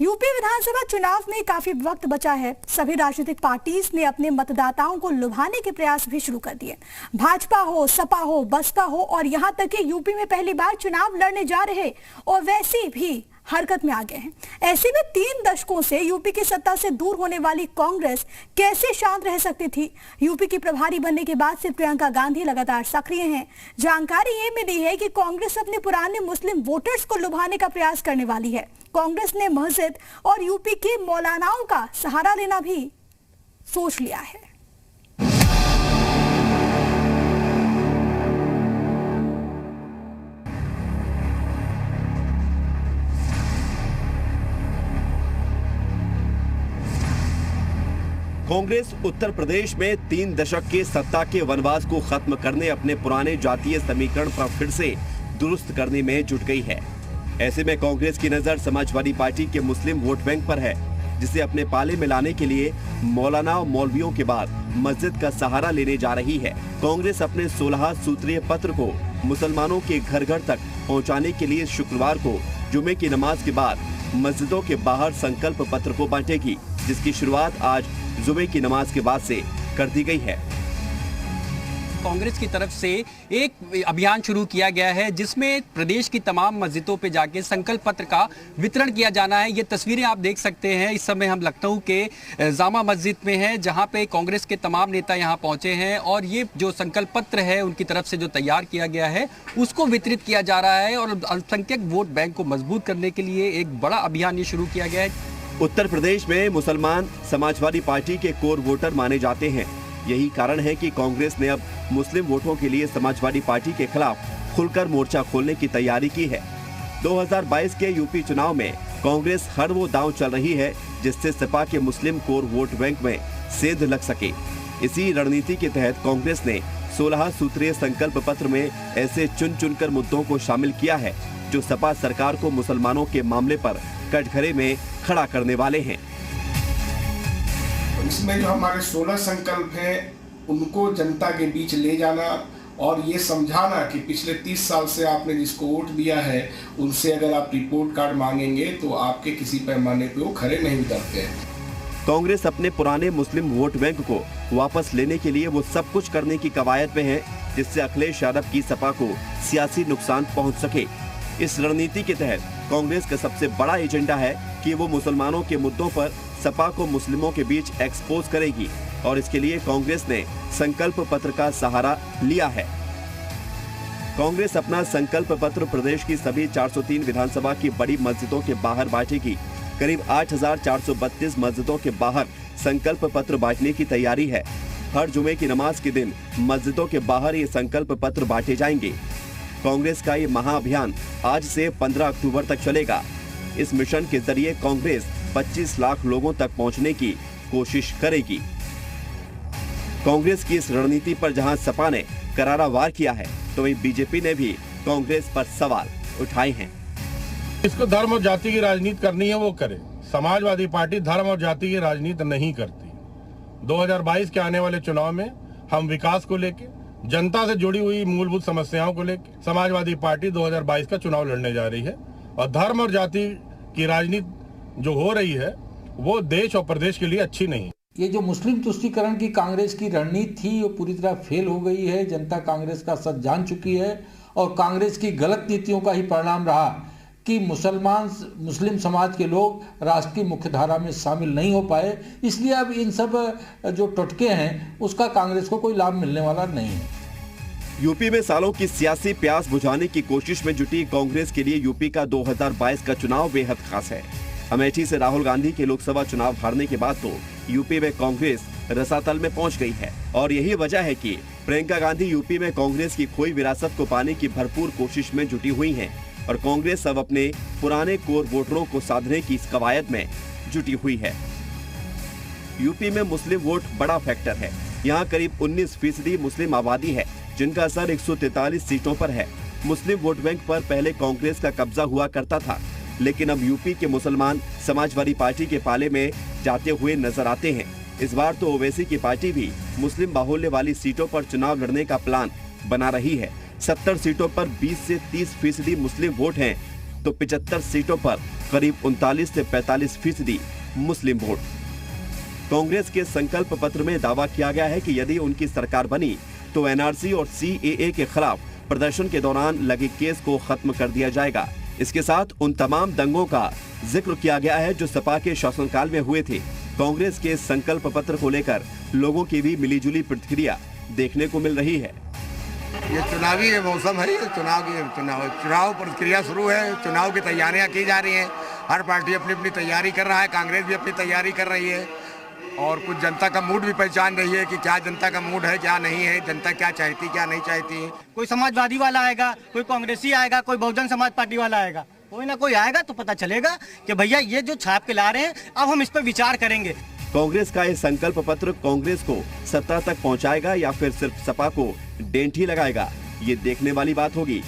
UP विधानसभा चुनाव में काफी वक्त बचा है। सभी राजनीतिक पार्टीज ने अपने मतदाताओं को लुभाने के प्रयास भी शुरू कर दिए। भाजपा हो, सपा हो, बसपा हो और यहां तक कि यूपी में पहली बार चुनाव लड़ने जा रहे और वैसे भी हरकत में आ गए हैं। ऐसे में 3 दशकों से यूपी की सत्ता से दूर होने वाली कांग्रेस कैसे शांत रह सकती थी? यूपी की प्रभारी बनने के बाद से प्रियंका गांधी लगातार सक्रिय हैं। जानकारी ये मिली है कि कांग्रेस अपने पुराने मुस्लिम वोटर्स को लुभाने का प्रयास करने वाली है। कांग्रेस ने मस्जिद और यूपी के मौलानाओं का सहारा लेना भी सोच लिया है। कांग्रेस उत्तर प्रदेश में 3 दशक के सत्ता के वनवास को खत्म करने, अपने पुराने जातीय समीकरण पर फिर से दुरुस्त करने में जुट गई है। ऐसे में कांग्रेस की नजर समाजवादी पार्टी के मुस्लिम वोट बैंक पर है, जिसे अपने पाले में लाने के लिए मौलाना और मौलवियों के बाद मस्जिद का सहारा लेने जा रही है। कांग्रेस अपने 16 सूत्रीय पत्र को मुसलमानों के घर घर तक पहुँचाने के लिए शुक्रवार को जुमे की नमाज के बाद मस्जिदों के बाहर संकल्प पत्र को बांटेगी, जिसकी शुरुआत आज जुमे की नमाज के बाद से कर दी गई है। कांग्रेस की तरफ से एक अभियान शुरू किया गया है, जिसमें प्रदेश की तमाम मस्जिदों पे जाके संकल्प पत्र का वितरण किया जाना है। ये तस्वीरें आप देख सकते हैं। इस समय हम लखनऊ के जामा मस्जिद में हैं, जहां पे कांग्रेस के तमाम नेता यहां पहुंचे हैं और ये जो संकल्प पत्र है उनकी तरफ से जो तैयार किया गया है उसको वितरित किया जा रहा है और अल्पसंख्यक वोट बैंक को मजबूत करने के लिए एक बड़ा अभियान ये शुरू किया गया है। उत्तर प्रदेश में मुसलमान समाजवादी पार्टी के कोर वोटर माने जाते हैं। यही कारण है कि कांग्रेस ने अब मुस्लिम वोटों के लिए समाजवादी पार्टी के खिलाफ खुलकर मोर्चा खोलने की तैयारी की है। 2022 के यूपी चुनाव में कांग्रेस हर वो दांव चल रही है जिससे सपा के मुस्लिम कोर वोट बैंक में सेंध लग सके। इसी रणनीति के तहत कांग्रेस ने 16 सूत्रीय संकल्प पत्र में ऐसे चुन चुनकर मुद्दों को शामिल किया है जो सपा सरकार को मुसलमानों के मामले पर कटघरे में खड़ा करने वाले हैं। इसमें जो हमारे 16 संकल्प हैं उनको जनता के बीच ले जाना और ये समझाना कि पिछले 30 साल से आपने जिसको वोट दिया है उनसे अगर आप रिपोर्ट कार्ड मांगेंगे तो आपके किसी पैमाने पे वो खरे नहीं उतरते। कांग्रेस अपने पुराने मुस्लिम वोट बैंक को वापस लेने के लिए वो सब कुछ करने की कवायद में है जिससे अखिलेश यादव की सपा को सियासी नुकसान पहुंच सके। इस रणनीति के तहत कांग्रेस का सबसे बड़ा एजेंडा है कि वो मुसलमानों के मुद्दों पर सपा को मुस्लिमों के बीच एक्सपोज करेगी और इसके लिए कांग्रेस ने संकल्प पत्र का सहारा लिया है। कांग्रेस अपना संकल्प पत्र प्रदेश की सभी 403 विधानसभा की बड़ी मस्जिदों के बाहर बांटेगी। करीब 8,432 मस्जिदों के बाहर संकल्प पत्र बांटने की तैयारी है। हर जुमे की नमाज के दिन मस्जिदों के बाहर ये संकल्प पत्र बांटे जाएंगे। कांग्रेस का ये महाअभियान आज से 15 अक्टूबर तक चलेगा। इस मिशन के जरिए कांग्रेस 25 लाख लोगों तक पहुंचने की कोशिश करेगी। कांग्रेस की इस रणनीति पर जहां सपा ने करारा वार किया है, तो वहीं बीजेपी ने भी कांग्रेस पर सवाल उठाए हैं। इसको धर्म और जाति की राजनीति करनी है वो करे। समाजवादी पार्टी धर्म और जाति की राजनीति नहीं करती। 2022 के आने वाले चुनाव में हम विकास को लेके, जनता से जुड़ी हुई मूलभूत समस्याओं को लेकर समाजवादी पार्टी 2022 का चुनाव लड़ने जा रही है और धर्म और जाति की राजनीति जो हो रही है वो देश और प्रदेश के लिए अच्छी नहीं है। ये जो मुस्लिम तुष्टीकरण की कांग्रेस की रणनीति थी वो पूरी तरह फेल हो गई है। जनता कांग्रेस का सच जान चुकी है और कांग्रेस की गलत नीतियों का ही परिणाम रहा कि मुस्लिम समाज के लोग राष्ट्र की मुख्यधारा में शामिल नहीं हो पाए। इसलिए अब इन सब जो टुटके हैं उसका कांग्रेस को कोई लाभ मिलने वाला नहीं है। यूपी में सालों की सियासी प्यास बुझाने की कोशिश में जुटी कांग्रेस के लिए यूपी का 2022 का चुनाव बेहद खास है। अमेठी से राहुल गांधी के लोकसभा चुनाव हारने के बाद तो यूपी में कांग्रेस रसातल में पहुंच गई है और यही वजह है कि प्रियंका गांधी यूपी में कांग्रेस की खोई विरासत को पाने की भरपूर कोशिश में जुटी हुई हैं और कांग्रेस अब अपने पुराने कोर वोटरों को साधने की इस कवायद में जुटी हुई है। यूपी में मुस्लिम वोट बड़ा फैक्टर है। यहाँ करीब 19% मुस्लिम आबादी है, जिनका असर 143 सीटों पर है। मुस्लिम वोट बैंक पर पहले कांग्रेस का कब्जा हुआ करता था, लेकिन अब यूपी के मुसलमान समाजवादी पार्टी के पाले में जाते हुए नजर आते हैं। इस बार तो ओवैसी की पार्टी भी मुस्लिम बाहुल्य वाली सीटों पर चुनाव लड़ने का प्लान बना रही है। 70 सीटों पर 20 से 30% मुस्लिम वोट हैं। तो 75 सीटों पर करीब 39 से 45% मुस्लिम वोट। कांग्रेस के संकल्प पत्र में दावा किया गया है कि यदि उनकी सरकार बनी तो एनआरसी और सीएए के खिलाफ प्रदर्शन के दौरान लगे केस को खत्म कर दिया जाएगा। इसके साथ उन तमाम दंगों का जिक्र किया गया है जो सपा के शासनकाल में हुए थे। कांग्रेस के संकल्प पत्र को लेकर लोगों की भी मिलीजुली प्रतिक्रिया देखने को मिल रही है। ये चुनावी मौसम है, चुनाव प्रक्रिया शुरू है, चुनाव की तैयारियां की जा रही हैं। हर पार्टी अपनी अपनी तैयारी कर रहा है, कांग्रेस भी अपनी तैयारी कर रही है और कुछ जनता का मूड भी पहचान रही है कि क्या जनता का मूड है, क्या नहीं है, जनता क्या चाहती क्या नहीं चाहती। कोई समाजवादी वाला आएगा, कोई कांग्रेसी आएगा, कोई बहुजन समाज पार्टी वाला आएगा, कोई ना कोई आएगा तो पता चलेगा कि भैया ये जो छाप के ला रहे हैं अब हम इस पर विचार करेंगे। कांग्रेस का ये संकल्प पत्र कांग्रेस को सत्ता तक पहुंचाएगा या फिर सिर्फ सपा को डेंठी लगाएगा, ये देखने वाली बात होगी।